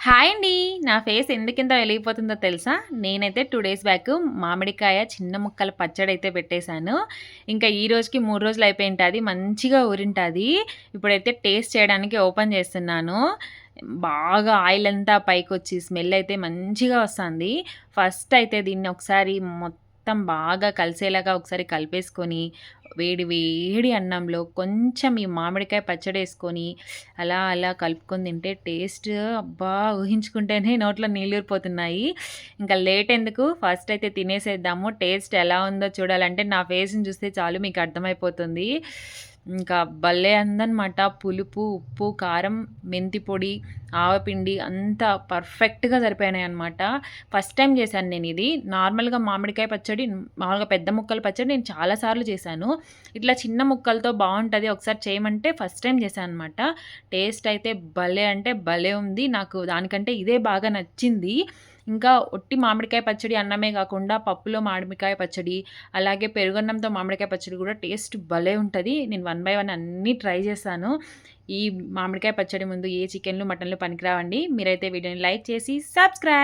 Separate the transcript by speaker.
Speaker 1: Hi అండి. నా face ఎందుకింత వెలిగిపోతుందో తెలుసా? నేనైతే 2 డేస్ బ్యాక్ మామిడికాయ చిన్న ముక్కల పచ్చడైతే పెట్టేశాను. ఇంకా ఈ రోజుకి 3 రోజులు అయిపోయుంటాది. మంచిగా ఊరింటాది. ఇప్పుడైతే టేస్ట్ చేయడానికి ఓపెన్ చేస్తున్నాను. బాగా ఆయిల్ అంతా పైకొచ్చి స్మెల్ అయితే మంచిగా వస్తాంది. ఫస్ట్ అయితే దీన్ని ఒకసారి మొత్తం బాగా కలిసేలాగా ఒకసారి కలిపేసుకొని, వేడి వేడి అన్నంలో కొంచెం ఈ మామిడికాయ పచ్చడేసుకొని అలా అలా కలుపుకొని తింటే టేస్ట్ అబ్బా! ఊహించుకుంటేనే నోట్లో నీళ్ళూరిపోతున్నాయి. ఇంకా లేట్ ఎందుకు ఫస్ట్ అయితే తినేసేద్దాము. టేస్ట్ ఎలా ఉందో చూడాలంటే నా ఫేస్‌ని చూస్తే చాలు మీకు అర్థమైపోతుంది. ఇంకా భలే ఉందనమాట. పులుపు, ఉప్పు, కారం, మెంతి పొడి, ఆవపిండి అంతా పర్ఫెక్ట్‌గా సరిపోయినాయనమాట. ఫస్ట్ టైమ్ చేశాను నేనిది. నార్మల్‌గా మామిడికాయ పచ్చడి మామూలుగా పెద్ద ముక్కల పచ్చడి నేను చాలా సార్లు చేశాను. ఇట్లా చిన్న ముక్కలతో బావుంటది. ఒకసారి చేయమంటే ఫస్ట్ టైమ్ చేశాననమాట. టేస్ట్ అయితే భలే అంటే భలే ఉంది. నాకు దానికంటే ఇదే బాగా నచ్చింది. ఇంకా ఒట్టి మామిడికాయ పచ్చడి అన్నమే గాకుండా పప్పులో మామిడికాయ పచ్చడి, అలాగే పెరుగన్నంతో మామిడికాయ పచ్చడి గూడా టేస్ట్ భలే ఉంటది. నేను వన్ బై వన్ అన్నీ ట్రై చేశాను. ఈ మామిడికాయ పచ్చడి ముందు ఏ చికెన్‌లు, మటన్‌లు పనికిరావండి. మీరైతే వీడియోని లైక్ చేసి సబ్స్క్రైబ్